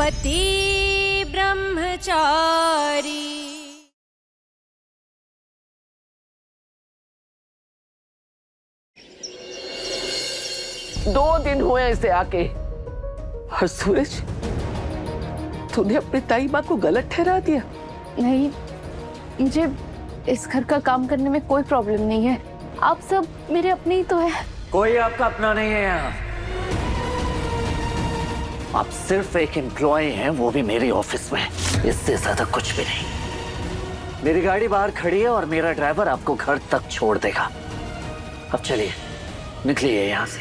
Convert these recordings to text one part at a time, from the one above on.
पति ब्रह्मचारी। 2 दिन हुए इसे आके। और सूरज, तूने अपनी ताई माँ को गलत ठहरा दिया। नहीं, मुझे इस घर का काम करने में कोई प्रॉब्लम नहीं है। आप सब मेरे अपने ही तो है। कोई आपका अपना नहीं है यहाँ। आप सिर्फ एक एम्प्लॉय हैं, वो भी मेरे ऑफिस में। इससे ज्यादा कुछ भी नहीं। मेरी गाड़ी बाहर खड़ी है और मेरा ड्राइवर आपको घर तक छोड़ देगा। अब चलिए, निकलिए यहाँ से।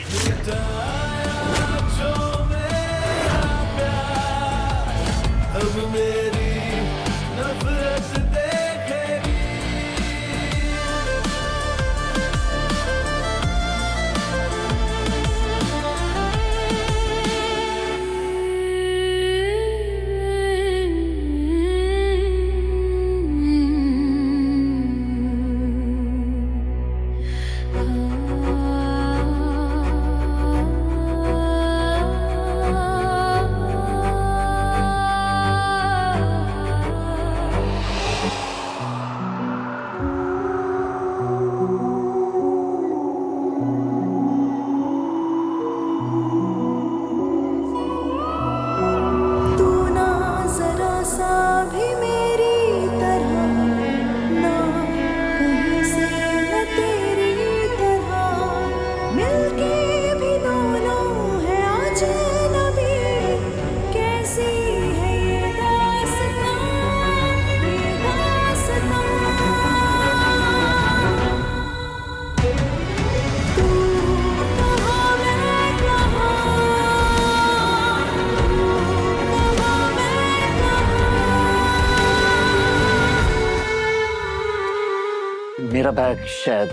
मेरा बैग शायद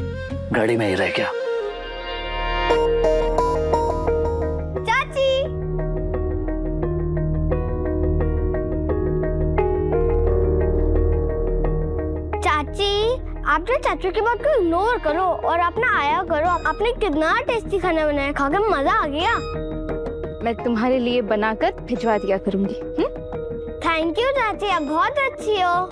गाड़ी में ही रह गया। चाची, चाची, आप जो चाचू की बात को इग्नोर करो और अपना आया करो। आपने कितना टेस्टी खाना बनाया, खाकर मजा आ गया। मैं तुम्हारे लिए बनाकर भिजवा दिया करूंगी। थैंक यू चाची, आप बहुत अच्छी हो।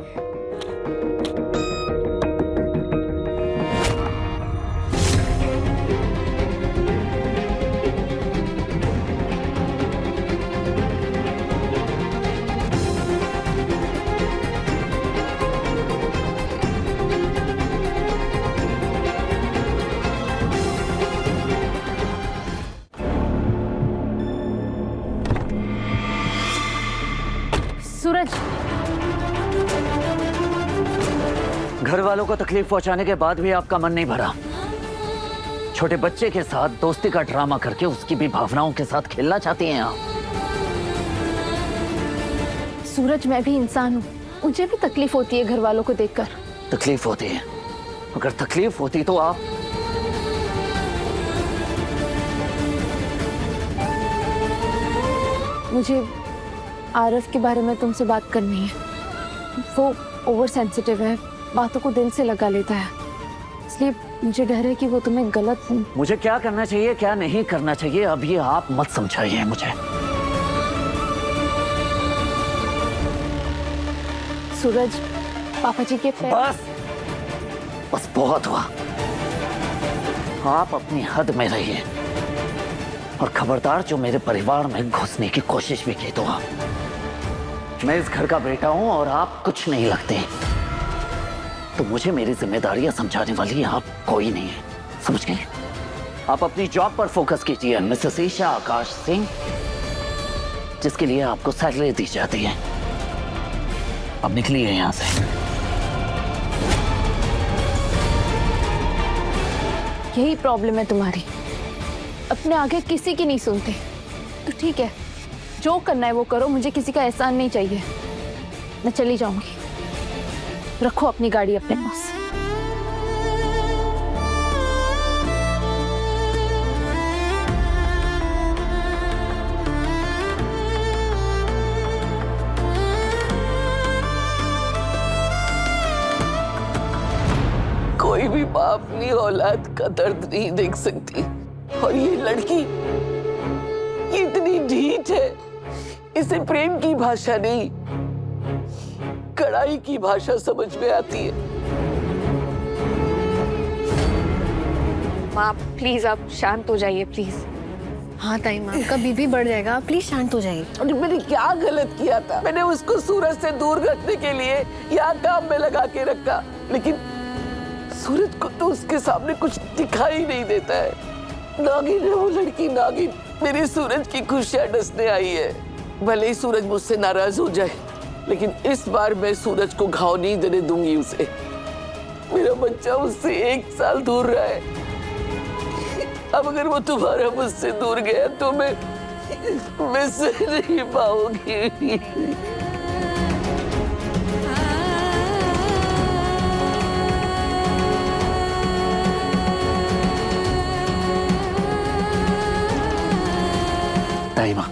सूरज, घर वालों को तकलीफ पहुंचाने के बाद भी आपका मन नहीं भरा। छोटे बच्चे के साथ दोस्ती का ड्रामा करके उसकी भी भावनाओं के साथ खेलना चाहती हैं आप। सूरज, मैं भी इंसान हूँ, मुझे भी तकलीफ होती है घर वालों को देखकर। तकलीफ होती है? अगर तकलीफ होती तो आप मुझे आरफ के बारे में तुमसे बात करनी है। वो ओवर सेंसिटिव है, बातों को दिल से लगा लेता है, इसलिए मुझे डर है कि वो तुम्हें गलत। मुझे क्या करना चाहिए क्या नहीं करना चाहिए अब ये आप मत समझाइए मुझे। सूरज, पापा जी के बस बस बहुत हुआ। आप अपनी हद में रहिए और खबरदार जो मेरे परिवार में घुसने की कोशिश भी की तो आप। मैं इस घर का बेटा हूं और आप कुछ नहीं लगते, तो मुझे मेरी जिम्मेदारियां समझाने वाली आप कोई नहीं है, समझ गए? आप अपनी जॉब पर फोकस कीजिए मिसेस ईशा आकाश सिंह, जिसके लिए आपको सैलरी दी जाती है। अब निकलिए यहां से। यही प्रॉब्लम है तुम्हारी, अपने आगे किसी की नहीं सुनते। तो ठीक है, जो करना है वो करो, मुझे किसी का एहसान नहीं चाहिए। मैं चली जाऊंगी, रखो अपनी गाड़ी अपने पास। कोई भी माँ अपनी औलाद का दर्द नहीं देख सकती, और ये लड़की ये इतनी ढीठ है इसे प्रेम की भाषा नहीं, कड़ाई की भाषा समझ में आती है। माँ प्लीज आप शांत हो जाइए प्लीज। हाँ ताई माँ, आपका बीपी बढ़ जाएगा, आप प्लीज शांत हो जाइए। और मैंने क्या गलत किया था? मैंने उसको सूरज से दूर रखने के लिए यहाँ काम में लगा के रखा, लेकिन सूरज को तो उसके सामने कुछ दिखाई नहीं देता है। नागिन है वो लड़की, नागिन। मेरे सूरज की खुशियां डसने आई है। भले ही सूरज मुझसे नाराज हो जाए, लेकिन इस बार मैं सूरज को घाव नहीं देने दूंगी उसे। मेरा बच्चा उससे 1 साल दूर रहा है। अब अगर वो तुम्हारा मुझसे दूर गया तो मैं सह नहीं पाऊंगी। ताई माँ,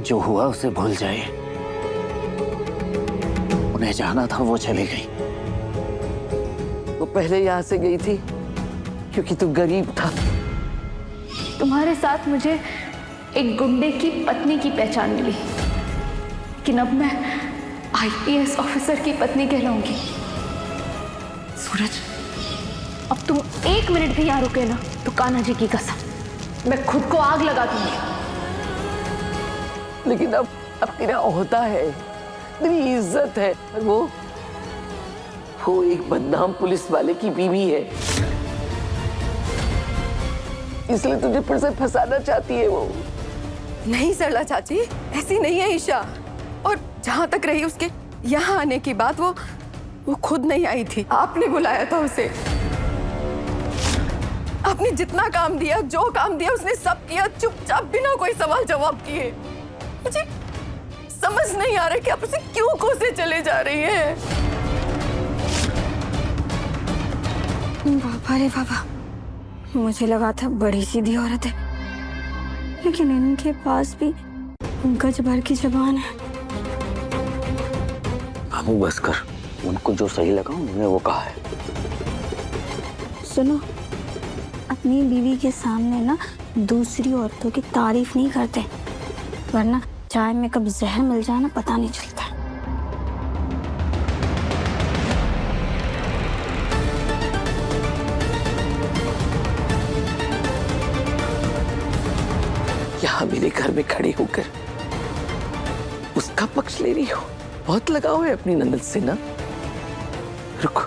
जो हुआ उसे भूल जाए। उन्हें जाना था, वो चली गई। वो पहले यहाँ से गई थी क्योंकि तू गरीब था। तुम्हारे साथ मुझे एक गुंडे की पत्नी की पहचान मिली, लेकिन अब मैं आईपीएस ऑफिसर की पत्नी कहलाऊंगी। सूरज, अब तुम 1 मिनट भी यहाँ रुके ना तो कान्हा जी की कसम मैं खुद को आग लगा दूंगी। लेकिन अब तेरा ओहदा है, तेरी इज्जत है, और वो एक बदनाम पुलिस वाले की बीवी है, इसलिए तुझे फिर से फंसाना चाहती है वो। नहीं सरला चाची, ऐसी नहीं है ईशा। और जहाँ तक रही उसके यहाँ आने की बात, वो खुद नहीं आई थी, आपने बुलाया था उसे। आपने जितना काम दिया, जो काम दिया उसने सब किया, चुपचाप बिना कोई सवाल जवाब किए। मुझे समझ नहीं आ रहा कि आप उसे क्यों कोसे चले जा रही हैं। बाबा रे बाबा, मुझे लगा था बड़ी सीधी औरत है, लेकिन इनके पास भी गज भर की जुबान है। बाबू बस कर, उनको जो सही लगा उन्होंने वो कहा है। सुनो, अपनी बीवी के सामने ना दूसरी औरतों की तारीफ नहीं करते, वरना चाय में कब जहर मिल जाए ना पता नहीं चलता। यहाँ मेरे घर में खड़े होकर उसका पक्ष ले रही हो। बहुत लगाव है अपनी ननद से ना। रुको,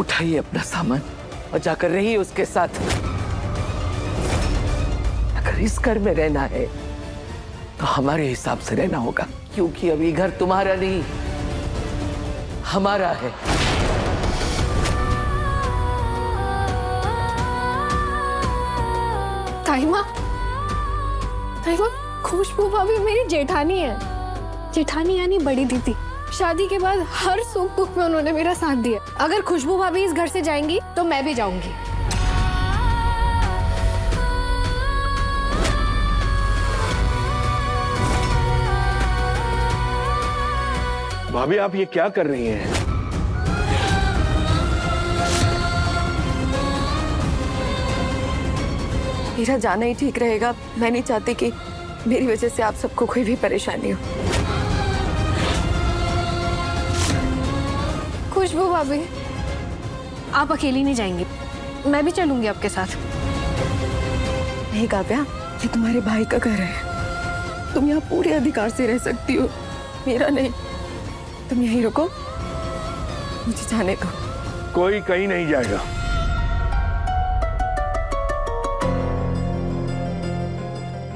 उठाइए अपना सामान और जाकर रहिए उसके साथ। अगर इस घर में रहना है तो हमारे हिसाब से रहना होगा, क्योंकि अभी घर तुम्हारा नहीं हमारा है। ताई माँ, खुशबू भाभी मेरी जेठानी है। जेठानी यानी बड़ी दीदी। शादी के बाद हर सुख दुख में उन्होंने मेरा साथ दिया। अगर खुशबू भाभी इस घर से जाएंगी तो मैं भी जाऊंगी। भाभी आप ये क्या कर रही हैं? मेरा जाना ही ठीक रहेगा। मैं नहीं चाहती कि मेरी वजह से आप सबको कोई भी परेशानी हो। खुशबू भाभी, आप अकेली नहीं जाएंगी, मैं भी चलूंगी आपके साथ। नहीं काव्या, ये तुम्हारे भाई का घर है, तुम यहाँ पूरे अधिकार से रह सकती हो, मेरा नहीं। तुम यहीं रुको, मुझे जाने दो। कोई कहीं नहीं जाएगा।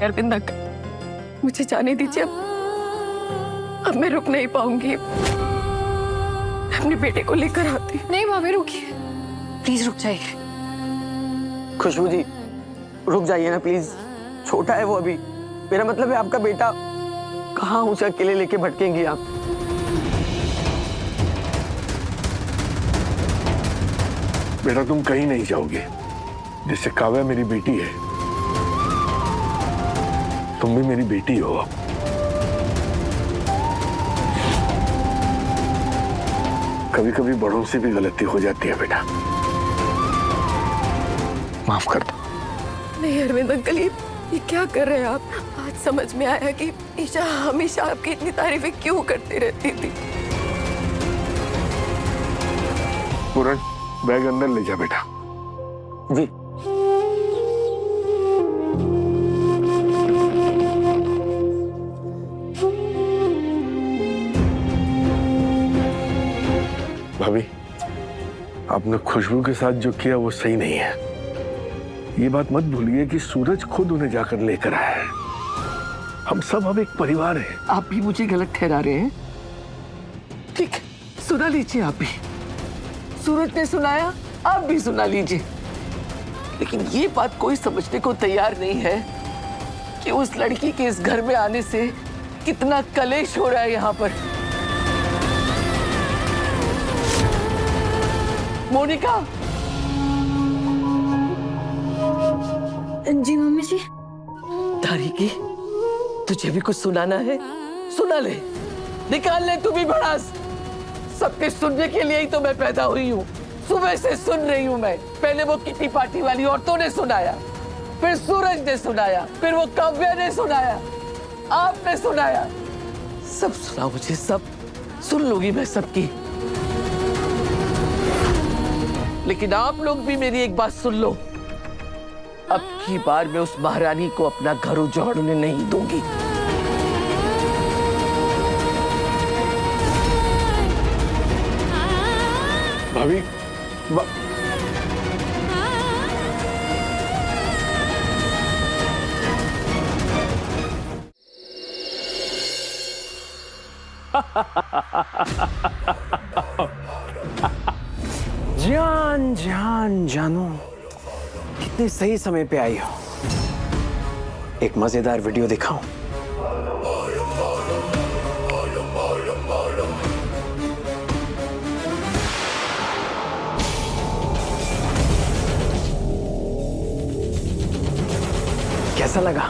अरविंद अंकल, मुझे जाने दीजिए। अब मैं रुक नहीं पाऊंगी। अपने बेटे को लेकर आती। नहीं भाभी रुकिए, प्लीज रुक जाइए। खुशबू जी रुक जाइए ना प्लीज, छोटा है वो अभी। मेरा मतलब है आपका बेटा। कहाँ उसे अकेले लेके भटकेंगी आप? बेटा तुम कहीं नहीं जाओगे। जिससे काव्या मेरी बेटी है, तुम भी मेरी बेटी हो। कभी कभी बड़ों से भी गलती हो जाती है बेटा, माफ कर दो। नहीं अरविंद अंकल, ये क्या कर रहे हैं आप? आज समझ में आया कि ईशा हमेशा आपकी इतनी तारीफें क्यों करती रहती थी। पूरन, बैग अंदर ले जा बेटा। जी। भाभी, आपने खुशबू के साथ जो किया वो सही नहीं है। ये बात मत भूलिए कि सूरज खुद उन्हें जाकर लेकर आया है। हम सब अब एक परिवार हैं। आप भी मुझे गलत ठहरा रहे हैं। ठीक है, सुना लीजिए आप भी। सूरज ने सुनाया, आप भी सुना लीजिए। लेकिन ये बात कोई समझने को तैयार नहीं है कि उस लड़की के इस घर में आने से कितना कलेश हो रहा है यहाँ पर। मोनिका। जी मम्मी जी। तारिकी, तुझे भी कुछ सुनाना है? सुना ले, निकाल ले तू भी भड़ास। सबके सुनने के लिए ही तो मैं पैदा हुई हूँ। सुबह से सुन रही हूँ मैं। पहले वो किटी पार्टी वाली औरतों ने सुनाया, फिर सूरज ने सुनाया, फिर वो काव्या ने सुनाया, आपने सुनाया। सब सुना मुझे, सब सुन लूंगी मैं सबकी। लेकिन आप लोग भी मेरी एक बात सुन लो। अब की बार मैं उस महारानी को अपना घर उजाड़ने नहीं दूंगी। भाभी, जान जान जानू, कितने सही समय पे आई हो। एक मजेदार वीडियो दिखाऊं? कैसा लगा?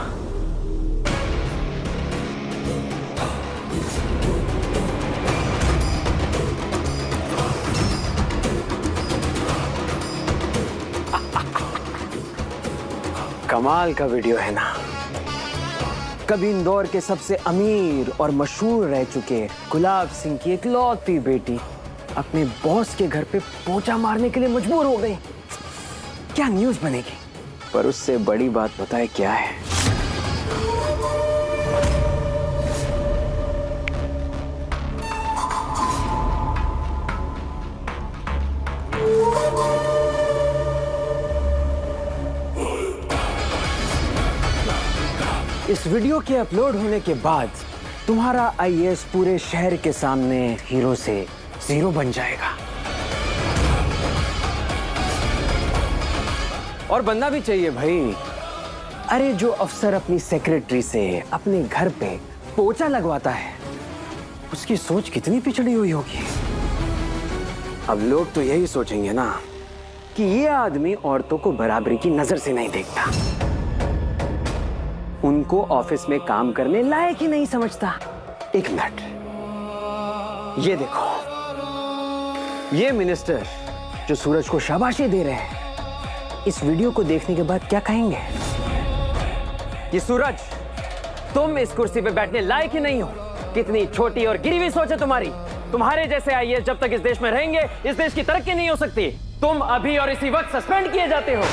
कमाल का वीडियो है ना। कभी इंदौर के सबसे अमीर और मशहूर रह चुके गुलाब सिंह की इकलौती बेटी अपने बॉस के घर पे पोंछा मारने के लिए मजबूर हो गई। क्या न्यूज़ बनेगी? पर उससे बड़ी बात पता है क्या है? इस वीडियो के अपलोड होने के बाद तुम्हारा आईएएस पूरे शहर के सामने हीरो से जीरो बन जाएगा। और बनना भी चाहिए भाई। अरे जो अफसर अपनी सेक्रेटरी से अपने घर पे पोछा लगवाता है, उसकी सोच कितनी पिछड़ी हुई होगी। अब लोग तो यही सोचेंगे ना कि ये आदमी औरतों को बराबरी की नजर से नहीं देखता, उनको ऑफिस में काम करने लायक ही नहीं समझता। एक मिनट, ये देखो, ये मिनिस्टर जो सूरज को शाबाशी दे रहे हैं, इस वीडियो को देखने के बाद क्या कहेंगे? ये सूरज, तुम इस कुर्सी पे बैठने लायक ही नहीं हो। कितनी छोटी और गिरी हुई सोच है तुम्हारी। तुम्हारे जैसे आईएएस जब तक इस देश में रहेंगे, इस देश की तरक्की नहीं हो सकती। तुम अभी और इसी वक्त सस्पेंड किए जाते हो।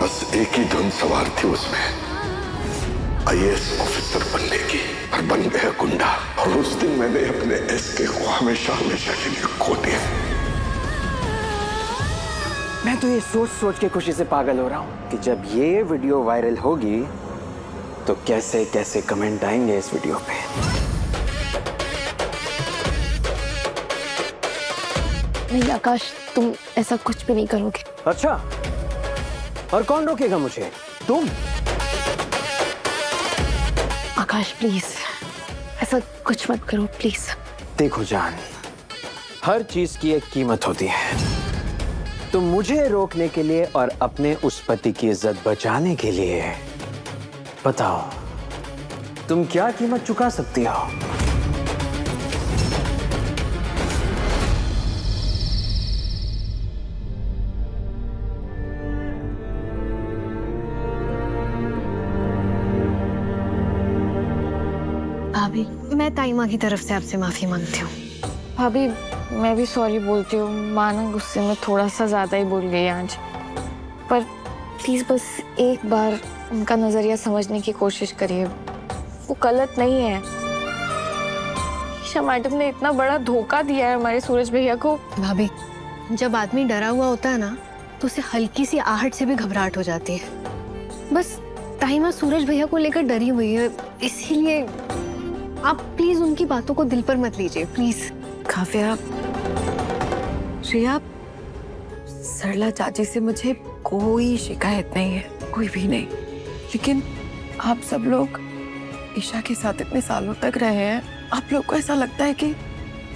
बस एक ही धुन सवार थी उसमें, आईएएस ऑफिसर बनने की, और बन गया गुंडा। और उस दिन मैंने अपने एस को हमेशा हमेशा के लिए खो दिया। मैं तो ये सोच सोच के खुशी से पागल हो रहा हूं कि जब ये वीडियो वायरल होगी तो कैसे कैसे कमेंट आएंगे इस वीडियो पे। नहीं आकाश, तुम ऐसा कुछ भी नहीं करोगे। अच्छा, और कौन रोकेगा मुझे? तुम? आकाश प्लीज, ऐसा कुछ मत करो प्लीज। देखो जान, हर चीज की एक कीमत होती है। तुम मुझे रोकने के लिए और अपने उस पति की इज्जत बचाने के लिए बताओ तुम क्या कीमत चुका सकती हो? भाभी, मैं ताइमा की तरफ से आपसे माफी मांगती हूँ। भाभी मैं भी सॉरी बोलती हूँ, माँ ना गुस्से में थोड़ा सा ज्यादा ही बोल गई आज, पर प्लीज बस एक बार उनका नजरिया समझने की कोशिश करिए, वो गलत नहीं है। ईशा मैडम ने इतना बड़ा धोखा दिया है हमारे सूरज भैया को। भाभी, जब आदमी डरा हुआ होता है ना, तो उसे हल्की सी आहट से भी घबराहट हो जाती है। बस ताइमा सूरज भैया को लेकर डरी हुई है, इसीलिए आप प्लीज उनकी बातों को दिल पर मत लीजिए, प्लीज। काव्या, श्रेया, सरला चाची से मुझे कोई शिकायत नहीं है, कोई भी नहीं। लेकिन आप सब लोग ईशा के साथ इतने सालों तक रहे हैं, आप लोग को ऐसा लगता है कि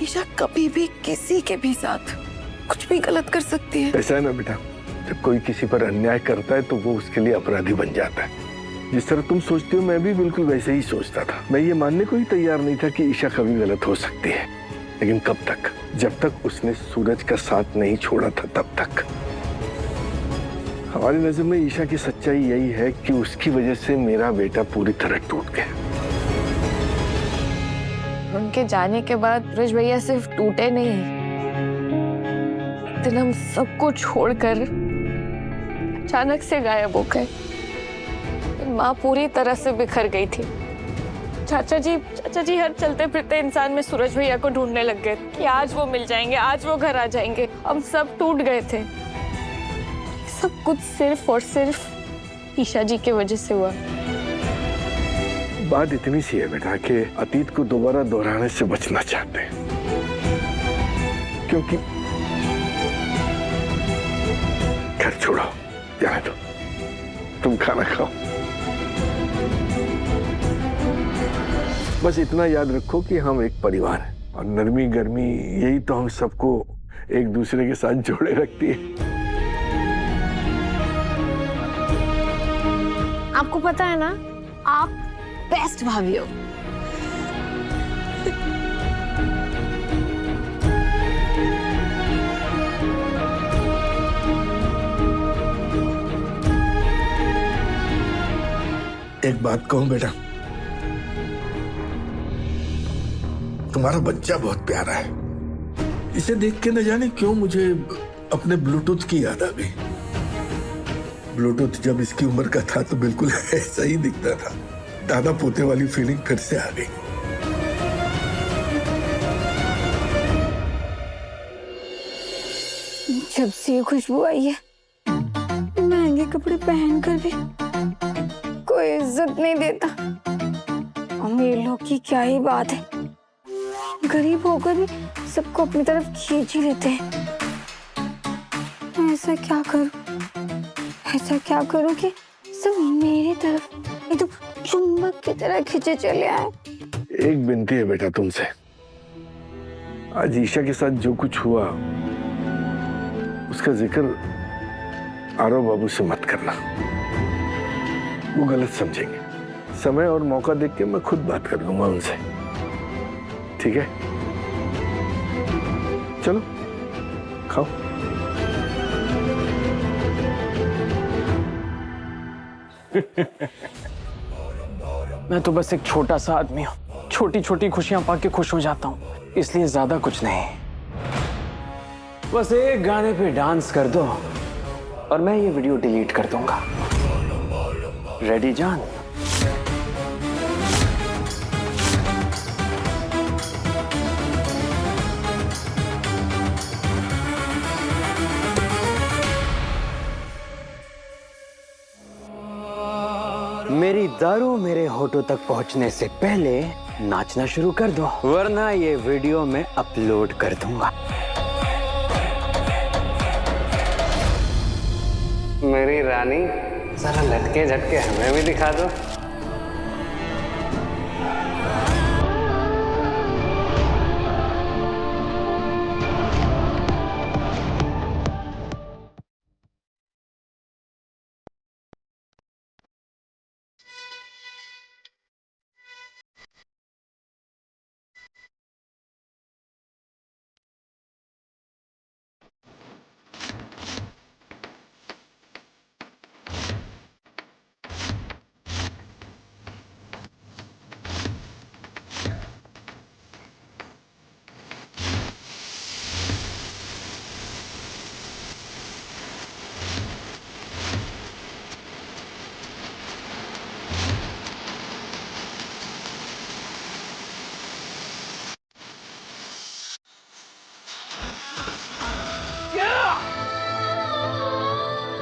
ईशा कभी भी किसी के भी साथ कुछ भी गलत कर सकती है। ऐसा है ना बेटा, जब कोई किसी पर अन्याय करता है तो वो उसके लिए अपराधी बन जाता है। जिस तरह तुम सोचती हो, मैं भी बिल्कुल वैसे ही सोचता था। मैं ये मानने को ही तैयार नहीं था कि ईशा कभी गलत हो सकती है, लेकिन कब तक? जब तक उसने सूरज का साथ नहीं छोड़ा था, तब तक। हमारी नजर में ईशा की सच्चाई यही है कि उसकी वजह से मेरा बेटा पूरी तरह टूट गया। उनके जाने के बाद सूरज भैया सिर्फ टूटे नहीं, दिन हम सबको छोड़कर अचानक से गायब हो गए। माँ पूरी तरह से बिखर गई थी। चाचा जी हर चलते फिरते इंसान में सूरज भैया को ढूंढने लग गए कि आज वो मिल जाएंगे, आज वो घर आ जाएंगे। हम सब टूट गए थे। सब कुछ सिर्फ और सिर्फ ईशा जी की वजह से हुआ। बात इतनी सी है बेटा कि अतीत को दोबारा दोहराने से बचना चाहते हैं, क्योंकि घर छोड़ो, जाने दो, तुम खाना खाओ। बस इतना याद रखो कि हम एक परिवार हैं, और नरमी गर्मी यही तो हम सबको एक दूसरे के साथ जोड़े रखती है। आपको पता है ना, आप बेस्ट भाभी हो। एक बात कहूं बेटा, तुम्हारा बच्चा बहुत प्यारा है। इसे देख के न जाने क्यों मुझे अपने ब्लूटूथ की याद आ गई। ब्लूटूथ जब इसकी उम्र का था तो बिल्कुल ऐसा ही दिखता था। दादा पोते वाली फीलिंग फिर से आ गई। जब से ये खुशबू आई है, महंगे कपड़े पहनकर भी कोई इज्जत नहीं देता। अमीर लोग की क्या ही बात है, गरीब होकर भी सबको अपनी तरफ खींच ही लेते हैं। मैं ऐसा क्या करूं कि सब मेरी तरफ एकदम चुंबक की तरह खींचे चले आए। एक विनती है बेटा तुमसे, आज ईशा के साथ जो कुछ हुआ उसका जिक्र आरव बाबू से मत करना, वो गलत समझेंगे। समय और मौका देख के मैं खुद बात कर लूंगा उनसे, ठीक है? चलो खाओ। मैं तो बस एक छोटा सा आदमी हूँ, छोटी छोटी खुशियां पाके खुश हो जाता हूँ, इसलिए ज्यादा कुछ नहीं। बस एक गाने पे डांस कर दो और मैं ये वीडियो डिलीट कर दूंगा। रेडी जान? मेरी दारू मेरे होठों तक पहुंचने से पहले नाचना शुरू कर दो, वरना ये वीडियो मैं अपलोड कर दूंगा। मेरी रानी, जरा लटके झटके हमें भी दिखा दो।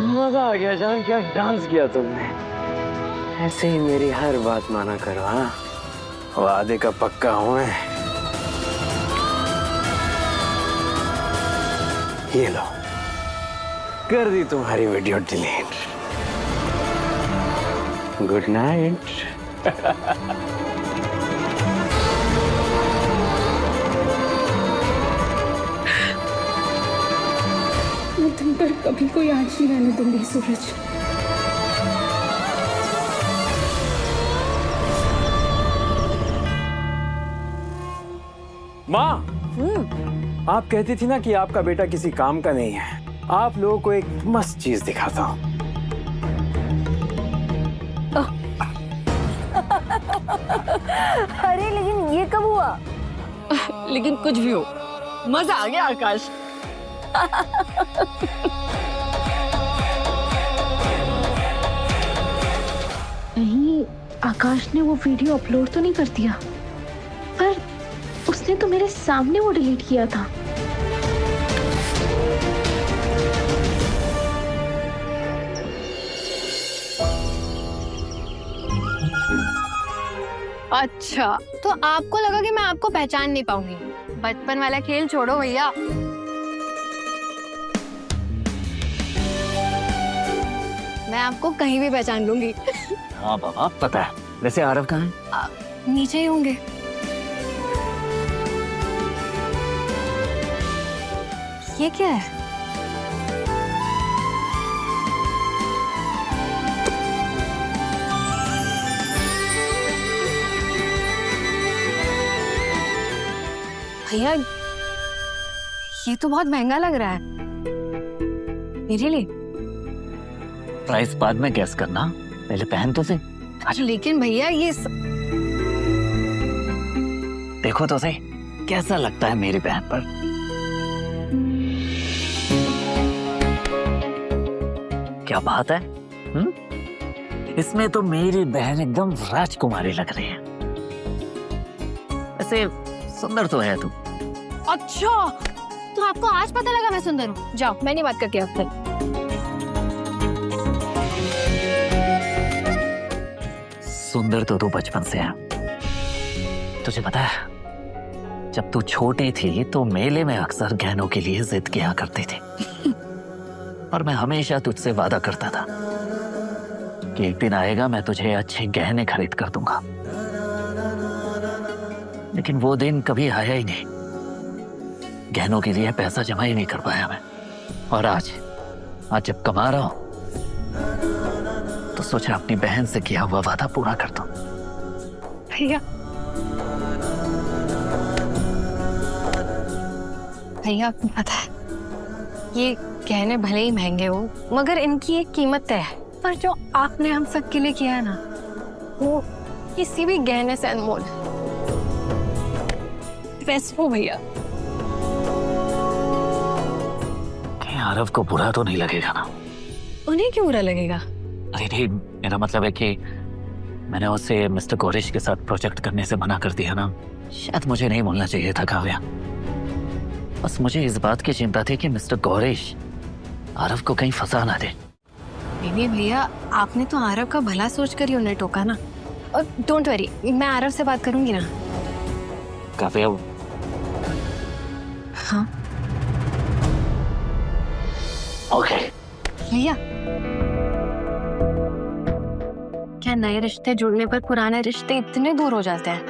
मजा आ गया जान, क्या डांस किया तुमने। ऐसे ही मेरी हर बात माना करो। हाँ, वादे का पक्का हूं मैं। ये लो, कर दी तुम्हारी वीडियो डिलीट। Good night. मैं तुम पर कभी कोई आँच नहीं रहने दूंगी सूरज। माँ, आप कहती थी ना कि आपका बेटा किसी काम का नहीं है। आप लोगों को एक मस्त चीज दिखाता हूँ। अरे लेकिन ये कब हुआ? लेकिन कुछ भी हो, मजा आ गया आकाश। नहीं, आकाश ने वो वीडियो अपलोड तो नहीं कर दिया, पर उसने तो मेरे सामने वो डिलीट किया था। अच्छा, तो आपको लगा कि मैं आपको पहचान नहीं पाऊंगी। बचपन वाला खेल छोड़ो भैया। मैं आपको कहीं भी पहचान लूंगी। हाँ बाबा, पता है। वैसे आरव कहाँ है? नीचे ही होंगे। ये क्या है? भैया, ये तो बहुत महंगा लग रहा है मेरे लिए। प्राइस बाद में गैस करना, पहले पहन तो से। लेकिन भैया ये देखो तो सही, कैसा लगता है मेरी बहन पर। क्या बात है? इसमें तो मेरी बहन एकदम राजकुमारी लग रही है। वैसे सुंदर तो है तू। अच्छा, तो आपको आज पता लगा मैं सुंदर हूँ? जाओ, मैं नहीं बात करके आपसे। सुंदर तो तू बचपन से है। तुझे पता है, जब तू छोटी थी तो मेले में अक्सर गहनों के लिए जिद किया करती थी। और मैं हमेशा तुझसे वादा करता था कि एक दिन आएगा मैं तुझे अच्छे गहने खरीद कर दूंगा। लेकिन वो दिन कभी आया ही नहीं। गहनों के लिए पैसा जमा ही नहीं कर पाया मैं। और आज जब कमा रहा हूं तो सोचा अपनी बहन से किया हुआ वादा पूरा कर दूं। भैया, भैया आपको पता है, ये गहने भले ही महंगे हो मगर इनकी एक कीमत तय है। पर जो आपने हम सब के लिए किया है ना, वो किसी भी गहने से अनमोल है। वैसे हो भैया। आरव को बुरा तो नहीं लगेगा ना? उन्हें क्यों बुरा लगेगा? अरे नहीं, मेरा मतलब है कि मैंने उसे मिस्टर गौरीश के साथ प्रोजेक्ट करने से मना कर दिया ना। शायद मुझे नहीं बोलना चाहिए था काव्या। बस मुझे इस बात की चिंता थी कि मिस्टर गौरीश आरव को कहीं फंसा ना दे। नहीं भैया, आपने तो आरव का भला सोच कर ही उन्हें टोका ना। और डोंट वरी, मैं आरव से बात करूंगी ना। काव्या, हाँ ओके। भैया, क्या नए रिश्ते जुड़ने पर पुराने रिश्ते इतने दूर हो जाते हैं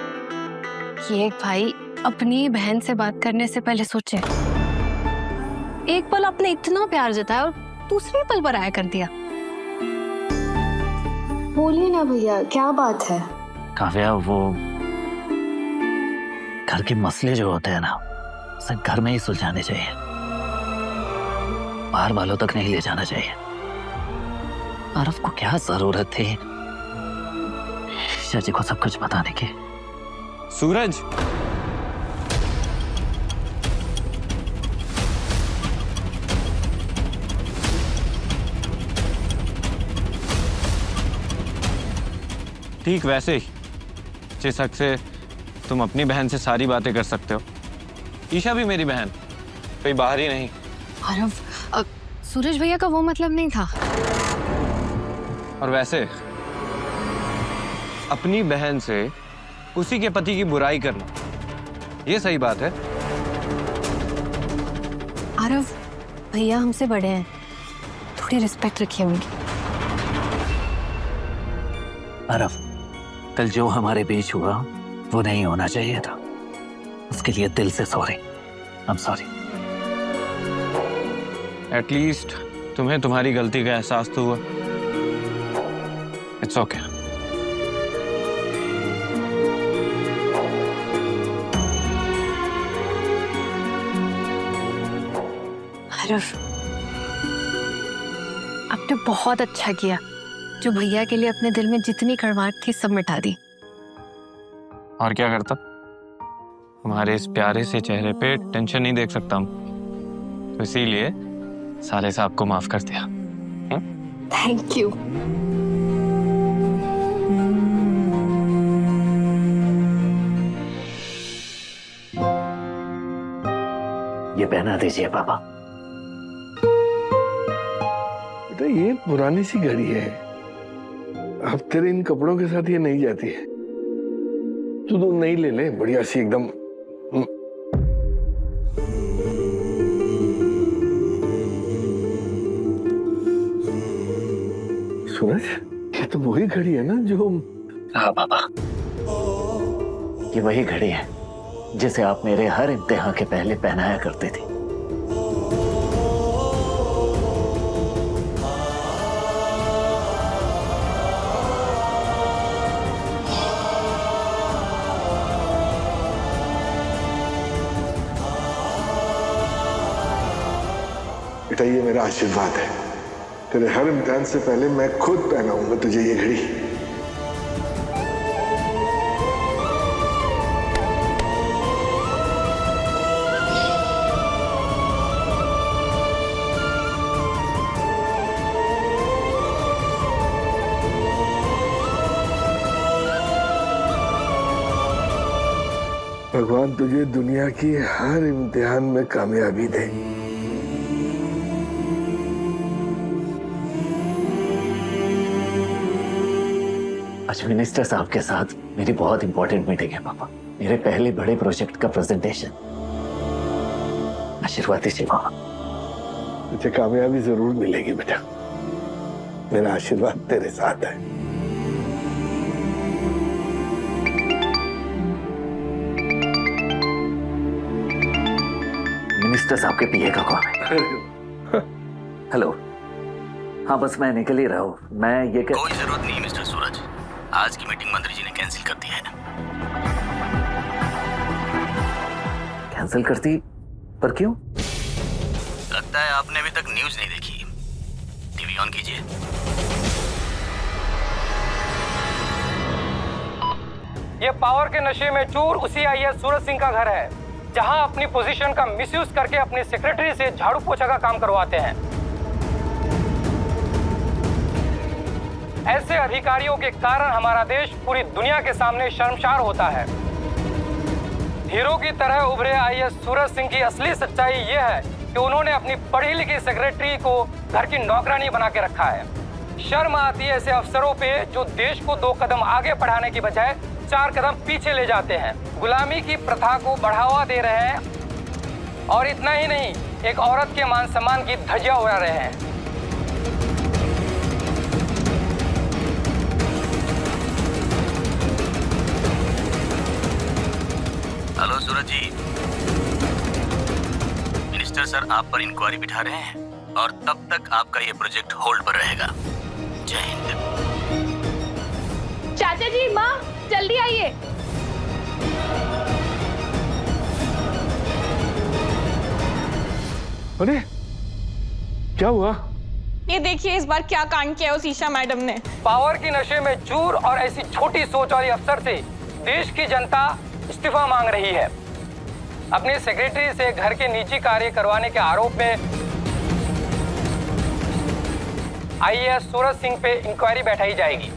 कि एक भाई अपनी बहन से बात करने से पहले सोचे? एक पल आपने इतना प्यार जताया और दूसरे पल पर आया कर दिया। बोलिए ना भैया, क्या बात है? काव्या, वो घर के मसले जो होते हैं ना, उसे घर में ही सुलझाने चाहिए, बाहर वालों तक नहीं ले जाना चाहिए। आरव को क्या जरूरत थी ईशा जी को सब कुछ बताने की? सूरज, ठीक वैसे ही जिस हक से तुम अपनी बहन से सारी बातें कर सकते हो, ईशा भी मेरी बहन, कोई बाहर ही नहीं। आरव, सूरज भैया का वो मतलब नहीं था। और वैसे अपनी बहन से उसी के पति की बुराई करना, ये सही बात है? आरव, भैया हमसे बड़े हैं, थोड़ी रिस्पेक्ट रखिए उनकी। आरव, कल जो हमारे बीच हुआ वो नहीं होना चाहिए था। उसके लिए दिल से sorry. I am sorry. At least तुम्हें तुम्हारी गलती का एहसास तो हुआ। It's okay. आरव, आपने बहुत अच्छा किया जो भैया के लिए अपने दिल में जितनी कड़वाहट थी सब मिटा दी। और क्या करता? तुम्हारे इस प्यारे से चेहरे पे टेंशन नहीं देख सकता हूँ, तो इसीलिए साले साहब को माफ कर दिया। Thank you. ये पहना दीजिए पापा। बेटा ये पुरानी सी घड़ी है, अब तेरे इन कपड़ों के साथ ये नहीं जाती है। तू नई ले ले, बढ़िया सी एकदम। सूरज, ये तो वही घड़ी है ना जो। हाँ पापा, ये वही घड़ी है जिसे आप मेरे हर इम्तिहान के पहले पहनाया करते थे। बेटा ये मेरा आशीर्वाद है, तेरे हर इम्तिहान से पहले मैं खुद पहनाऊंगा तुझे ये घड़ी। भगवान तुझे दुनिया की हर इम्तिहान में कामयाबी दे। आज मिनिस्टर साहब के साथ मेरी बहुत इंपॉर्टेंट मीटिंग है पापा। मेरे पहले बड़े प्रोजेक्ट का प्रेजेंटेशन। आशीर्वाद दीजिए पापा। तुझे कामयाबी जरूर मिलेगी बेटा, मेरा आशीर्वाद तेरे साथ है। मिनिस्टर साहब के पीए का कॉल है। हेलो। हाँ बस मैं निकल ही रहा हूँ। मैं ये कोई जरूरत नहीं मिस्टर सूरज, आज की मीटिंग मंत्री जी ने कैंसिल कर दी है। कैंसिल कर दी? पर क्यों? लगता है आपने अभी तक न्यूज नहीं देखी। टीवी ऑन कीजिए। ये पावर के नशे में चूर उसी आईएएस सूरज सिंह का घर है, जहां अपनी पोजीशन का मिसयूज करके अपनी सेक्रेटरी से झाड़ू पोछा का काम करवाते हैं। ऐसे अधिकारियों के कारण हमारा देश पूरी दुनिया के सामने शर्मसार होता है। हीरो की तरह उभरे आईएएस सूरज सिंह की असली सच्चाई यह है कि उन्होंने अपनी पढ़ी लिखी सेक्रेटरी को घर की नौकरानी बना के रखा है। शर्म आती है ऐसे अफसरों पे जो देश को 2 कदम आगे बढ़ाने की बजाय 4 कदम पीछे ले जाते हैं, गुलामी की प्रथा को बढ़ावा दे रहे हैं और इतना ही नहीं, एक औरत के मान सम्मान की धज्जियां उड़ा रहे हैं। हेलो सूरज जी, मिनिस्टर सर आप पर इंक्वायरी बिठा रहे हैं और तब तक आपका ये प्रोजेक्ट होल्ड पर रहेगा। जय हिंद। चाचा जी, माँ जल्दी आइए। अरे क्या हुआ? ये देखिए इस बार क्या कांड किया है उस ईशा मैडम ने। पावर की नशे में चूर और ऐसी छोटी सोच वाली अफसर से देश की जनता इस्तीफा मांग रही है। अपनी सेक्रेटरी से घर के निजी कार्य करवाने के आरोप में आईएएस सूरज सिंह पे इंक्वायरी बैठाई जाएगी।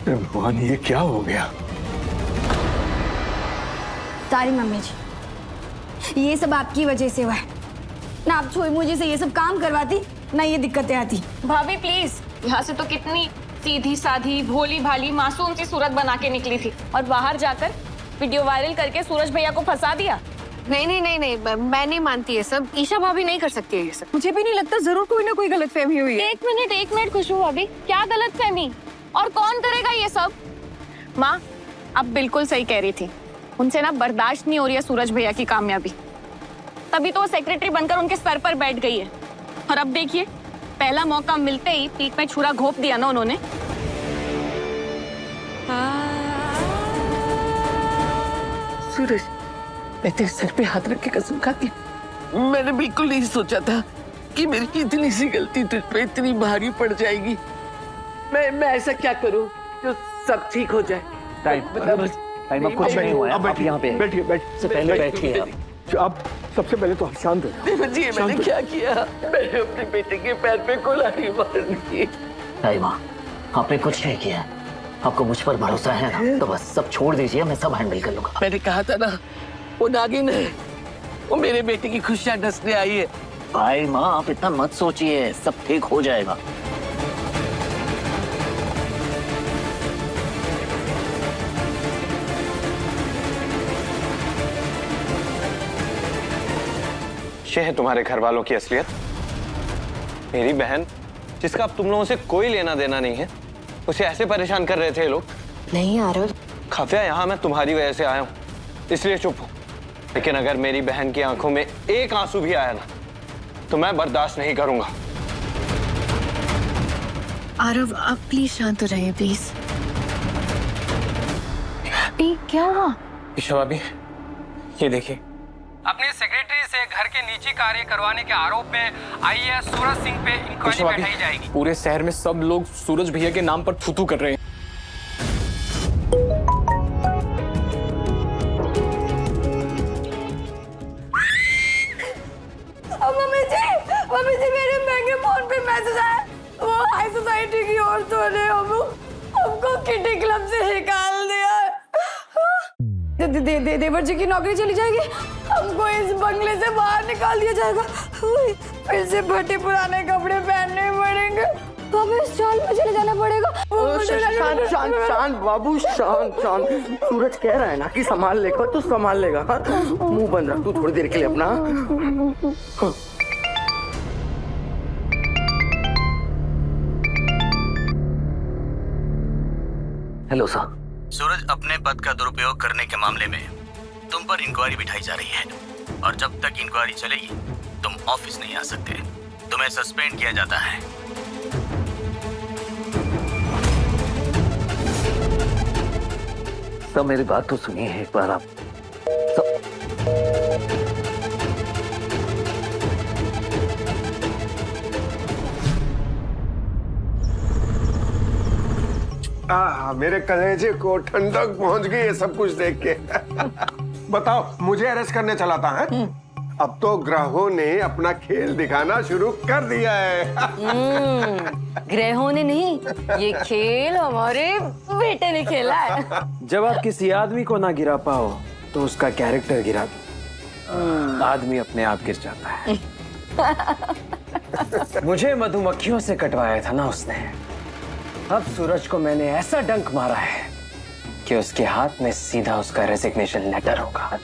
भगवान ये क्या हो गया? सॉरी मम्मी जी, ये सब आपकी वजह से हुआ है ना। आप छोई मुझे से ये सब काम करवाती ना, ये दिक्कतें आती। भाभी प्लीज, यहाँ से तो कितनी सीधी साधी भोली भाली मासूम सी सूरत बना के निकली थी और बाहर जाकर वीडियो वायरल करके सूरज भैया को फंसा दिया। नहीं नहीं नहीं नहीं, मैं नहीं मानती ये सब। ईशा भाभी नहीं कर सकती है ये सब। मुझे भी नहीं लगता, जरूर कोई ना कोई गलतफहमी हुई है। एक मिनट खुशबू भाभी, क्या गलतफहमी और कौन करेगा ये सब? माँ, आप बिल्कुल सही कह रही थी। उनसे ना बर्दाश्त नहीं हो रही है सूरज भैया की कामयाबी, तभी तो वो सेक्रेटरी बनकर उनके सर पर बैठ गई है। और अब देखिए, पहला मौका मिलते ही पीठ में छुरा घोंप दिया ना उन्होंने। सूरज, मैं तेरे सर पे हाथ रख के कसम खाती हूँ, मैंने बिल्कुल नहीं सोचा था कि मेरी इतनी सी गलती तुझ पे इतनी भारी पड़ जाएगी। मैं ऐसा क्या करूँ जो सब ठीक हो जाए? टाइम अब कुछ नहीं हुआ है। आप यहाँ पे बैठिए, से पहले बैठिए आप। अब सबसे पहले तो आप शांत हो। देवर्जी, मैंने क्या किया? मैंने अपने बेटे के पैर पे कुल्हाड़ी मार दी। माँ, आपने कुछ नहीं किया। आपको मुझ पर भरोसा है ना, तो बस सब छोड़ दीजिए, मैं सब हैंडल कर लूंगा। मैंने कहा था ना, वो नागिन है, वो मेरे बेटे की खुशियां डसने आई है। भाई माँ, आप इतना मत सोचिए, सब ठीक हो जाएगा। ये है तुम्हारे घर वालों की असलियत। मेरी बहन, जिसका अब तुम लोगों से कोई लेना देना नहीं है, उसे ऐसे परेशान कर रहे थे लोग। नहीं आरव, खफिया, यहाँ मैं तुम्हारी वजह से आया हूँ, इसलिए चुप हूँ। लेकिन अगर मेरी बहन की आंखों में एक आंसू भी आया ना, तो मैं बर्दाश्त नहीं करूंगा। आरव, आप प्लीज शांत हो जाइए प्लीज। क्या हुआ? ईशा भाभी, ये देखिए। अपने सेक्रेटरी से घर के निजी कार्य करवाने के आरोप में आईएएस सूरज सिंह पे इंक्वायरी बैठाई जाएगी। पूरे शहर में सब लोग सूरज भैया के नाम पर थू-थू कर रहे हैं। मम्मी जी मेरे महंगे फोन पे मैसेज आया। वो हाई सोसाइटी की औरतों ने हमको किटी क्लब से निकाल दिया। देवर जी की नौकरी चली जाएगी, हमको इस बंगले से बाहर निकाल दिया जाएगा, फिर से फटे पुराने कपड़े पहनने पड़ेंगे, वापस चाल में चले जाना पड़ेगा। शांत शांत शांत बाबू, शांत शांत। सूरज कह रहा है ना कि संभाल लेगा तो संभाल लेगा। मुंह बंद रख तू थोड़ी देर के लिए अपना। Hello sir. सूरज, अपने पद का दुरुपयोग करने के मामले में तुम पर इंक्वायरी बिठाई जा रही है और जब तक इंक्वायरी चलेगी तुम ऑफिस नहीं आ सकते। तुम्हें सस्पेंड किया जाता है। सब मेरी बात तो सुनिए एक बार आप सब। मेरे कलेजे को ठंडक पहुंच गई है सब कुछ देख के। बताओ, मुझे अरेस्ट करने चला था है? अब तो ग्रहों ने अपना खेल दिखाना शुरू कर दिया है। ग्रहों ने नहीं, ये खेल हमारे बेटे ने खेला है। जब आप किसी आदमी को ना गिरा पाओ तो उसका कैरेक्टर गिरा दो, आदमी अपने आप गिर जाता है। मुझे मधुमक्खियों से कटवाया था ना उसने, अब सूरज को मैंने ऐसा डंक मारा है कि उसके हाथ में सीधा उसका रेजिग्नेशन लेटर होगा।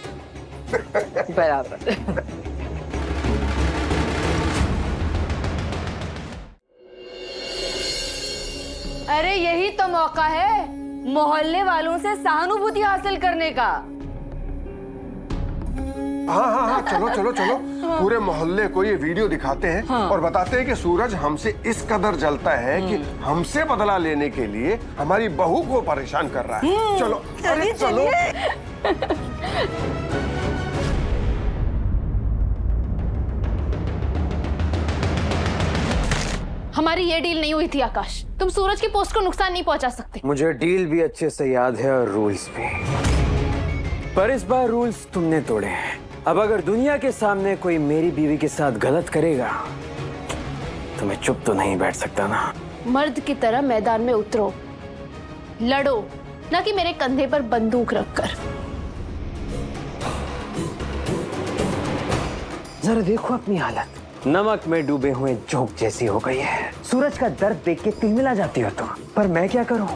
बराबर। अरे यही तो मौका है मोहल्ले वालों से सहानुभूति हासिल करने का। हाँ, चलो चलो चलो, पूरे मोहल्ले को ये वीडियो दिखाते हैं और बताते हैं कि सूरज हमसे इस कदर जलता है कि हमसे बदला लेने के लिए हमारी बहू को परेशान कर रहा है। चलो, अरे चलो। हमारी ये डील नहीं हुई थी आकाश, तुम सूरज की पोस्ट को नुकसान नहीं पहुंचा सकते। मुझे डील भी अच्छे से याद है और रूल्स भी, पर इस बार रूल्स तुमने तोड़े हैं। अब अगर दुनिया के सामने कोई मेरी बीवी के साथ गलत करेगा तो मैं चुप तो नहीं बैठ सकता ना। मर्द की तरह मैदान में उतरो, लड़ो, ना कि मेरे कंधे पर बंदूक रखकर। जरा देखो अपनी हालत, नमक में डूबे हुए जोक जैसी हो गई है। सूरज का दर्द देख के तिलमिला जाती हो तुम, पर मैं क्या करूं?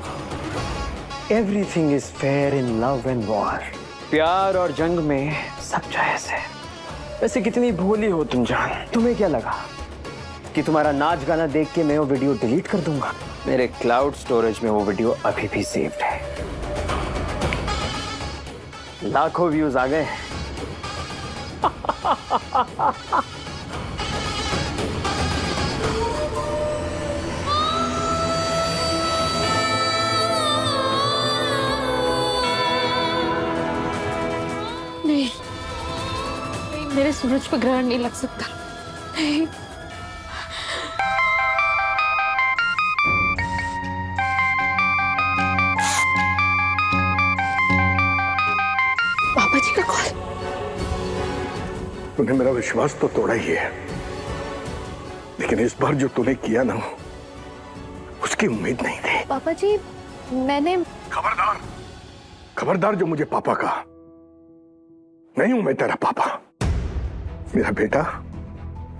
Everything is fair in love and war. प्यार और जंग में सब जायज है। वैसे कितनी भोली हो तुम जान। तुम्हें क्या लगा कि तुम्हारा नाच गाना देख के मैं वो वीडियो डिलीट कर दूंगा? मेरे क्लाउड स्टोरेज में वो वीडियो अभी भी सेव्ड है। लाखों व्यूज आ गए। नहीं, मेरे सूरज पे ग्रहण नहीं लग सकता। नहीं। पापा जी का कॉल। तूने मेरा विश्वास तो तोड़ा ही है, लेकिन इस बार जो तूने किया ना, उसकी उम्मीद नहीं थी। पापा जी, मैंने खबरदार, खबरदार जो मुझे पापा कहा। नहीं हूं मैं तेरा पापा। मेरा बेटा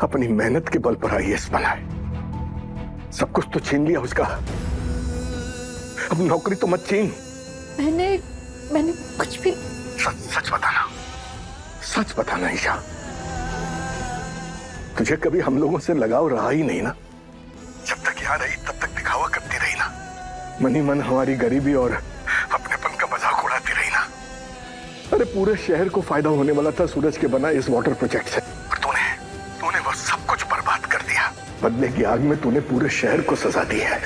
अपनी मेहनत के बल पर IAS बना है। सब कुछ तो छीन लिया उसका, अब नौकरी तो मत छीन। मैंने कुछ भी। सच बताना, सच बताना ईशा। तुझे कभी हम लोगों से लगाव रहा ही नहीं ना? जब तक यहाँ रही तब तक दिखावा करती रही ना, मनी मन हमारी गरीबी और अपनेपन का मजाक उड़ाती रही ना। अरे पूरे शहर को फायदा होने वाला था सूरज के बना इस वाटर प्रोजेक्ट से, और तूने वो सब कुछ बर्बाद कर दिया। बदले की आग में तूने पूरे शहर को सजा दी है।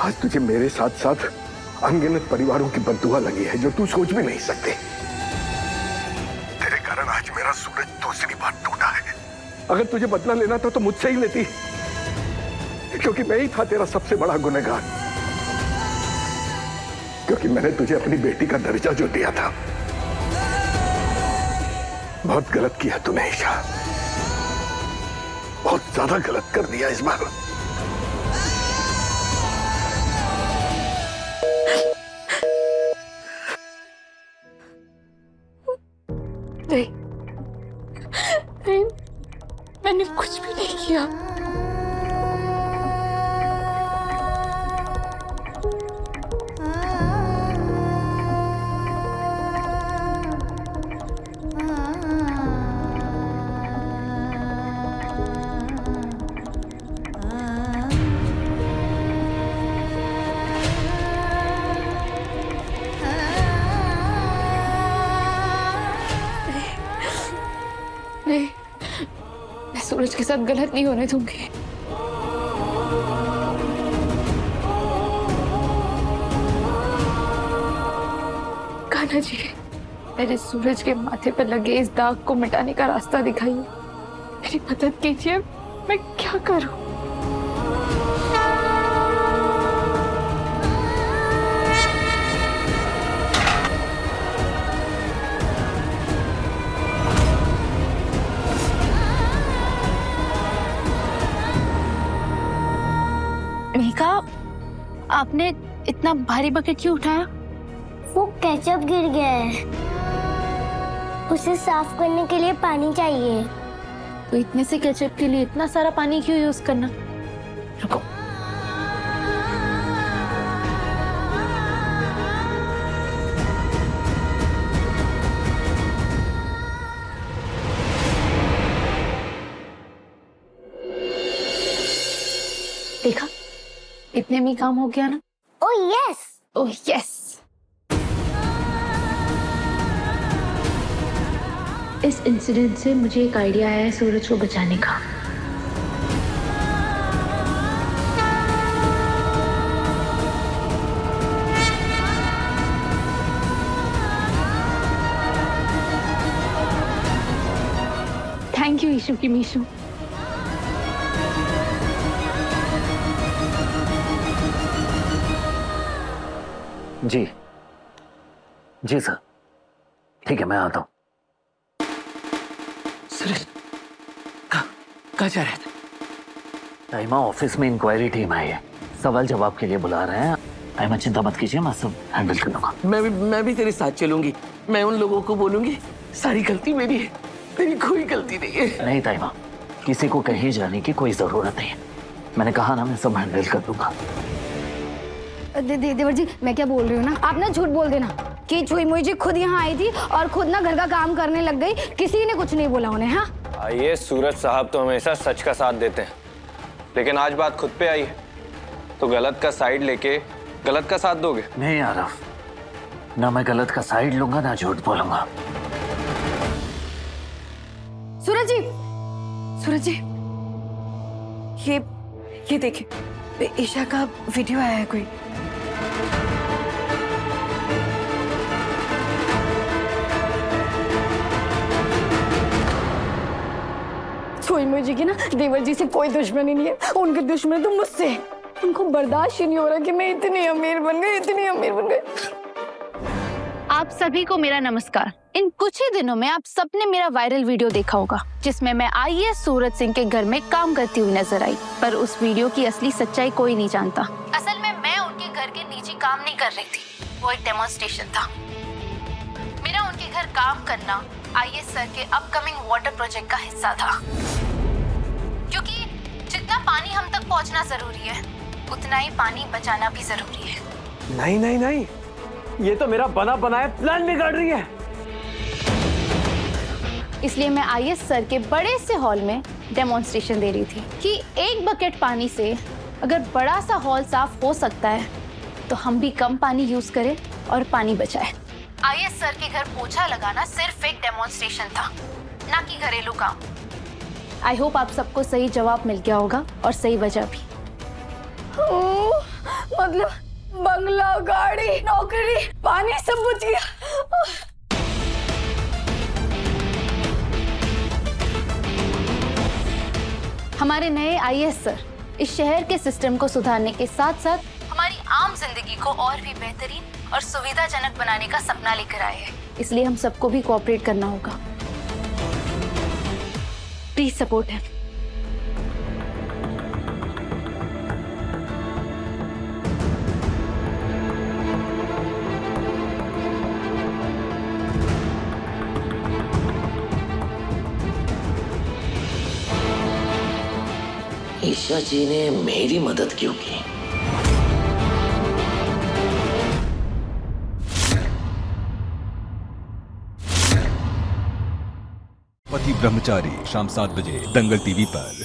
आज तुझे मेरे साथ साथ अनगिनत परिवारों की बद्दुआ लगी है, जो तू सोच भी नहीं सकती। तेरे कारण आज मेरा सूरज दूसरी बार टूटा है। अगर तुझे बदला लेना था तो मुझसे ही लेती, क्योंकि मैं ही था तेरा सबसे बड़ा गुनहगार। क्योंकि मैंने तुझे अपनी बेटी का दर्जा जो दिया था। बहुत गलत किया तूने ईशा, बहुत ज्यादा गलत कर दिया इस बार। नहीं, मैंने कुछ भी नहीं किया। नहीं, मैं सूरज के साथ गलत नहीं होने दूंगी। कान्हा जी, मेरे सूरज के माथे पर लगे इस दाग को मिटाने का रास्ता दिखाइए। मेरी मदद कीजिए, मैं क्या करूं? मेघा, आपने इतना भारी बकेट क्यों उठाया? वो केचप गिर गया है, उसे साफ करने के लिए पानी चाहिए। तो इतने से केचप के लिए इतना सारा पानी क्यों यूज करना? रुको। देखा, इतने में काम हो गया ना? Oh yes, oh yes. इस इंसिडेंट से मुझे एक आइडिया आया है सूरज को बचाने का। थैंक यू ईशु की मीशु। जी सर, ठीक है, मैं आता हूँ। सूरज, कहाँ जा रहे थे? आइमा, ऑफिस में इंक्वायरी टीम आई है, सवाल जवाब के लिए बुला रहे हैं। आइमा चिंता मत कीजिए, मैं सब हैंडल कर लूंगा। मैं भी तेरे साथ चलूंगी। मैं उन लोगों को बोलूंगी सारी गलती मेरी है, मेरी कोई गलती नहीं है। नहीं ताई माँ, किसी को कहीं जाने की कोई जरूरत नहीं है। मैंने कहा ना, मैं सब हैंडल कर दूंगा। देवर जी, मैं क्या बोल रही हूँ ना, आप ना झूठ बोल देना कि छुई मुई जी खुद यहाँ आई थी और खुद ना घर का काम करने लग गई, किसी ने कुछ नहीं बोला उन्हें। हाँ आइए, सूरज साहब तो हमेशा सच का साथ देते हैं, लेकिन आज बात खुद पे आई है तो गलत का साइड लेके गलत का साथ दोगे? नहीं आरफ, ना मैं गलत का साइड लूंगा ना झूठ बोलूंगा। सूरज जी, ये देखिए, ईशा का वीडियो आया है कोई। छुई मुई जी की ना देवर जी से कोई दुश्मनी नहीं है, उनकी दुश्मनी तो मुझसे है। उनको बर्दाश्त ही नहीं हो रहा कि मैं इतनी अमीर बन गई। आप सभी को मेरा नमस्कार। इन कुछ ही दिनों में आप सबने मेरा वायरल वीडियो देखा होगा जिसमें मैं आईएएस सूरज सिंह के घर में काम करती हुई नजर आई, पर उस वीडियो की असली सच्चाई कोई नहीं जानता। असल में मैं उनके घर के निजी काम नहीं कर रही थी, वो एक डेमोन्स्ट्रेशन था। मेरा उनके घर काम करना आईएएस सर के अपकमिंग वाटर प्रोजेक्ट का हिस्सा था, क्योंकि जितना पानी हम तक पहुंचना जरूरी है उतना ही पानी बचाना भी जरूरी है। नहीं, ये तो मेरा बना बनाया प्लान बिगाड़ रही है। इसलिए मैं आईएएस सर के बड़े से हॉल में डेमोन्स्ट्रेशन दे रही थी कि एक बकेट पानी से अगर बड़ा सा हॉल साफ हो सकता है तो हम भी कम पानी यूज करें और पानी बचाएं। आईएएस सर के घर पोछा लगाना सिर्फ एक डेमोन्स्ट्रेशन था, ना कि घरेलू काम। आई होप आप सबको सही जवाब मिल गया होगा और सही वजह भी। मतलब बंगला, गाड़ी, नौकरी, पानी सब बुझ गया। हमारे नए आईएएस सर इस शहर के सिस्टम को सुधारने के साथ साथ हमारी आम जिंदगी को और भी बेहतरीन और सुविधाजनक बनाने का सपना लेकर आए हैं। इसलिए हम सबको भी कोऑपरेट करना होगा। प्लीज सपोर्ट है। ईशा जी ने मेरी मदद क्यों की? पति ब्रह्मचारी शाम 7 बजे दंगल टीवी पर।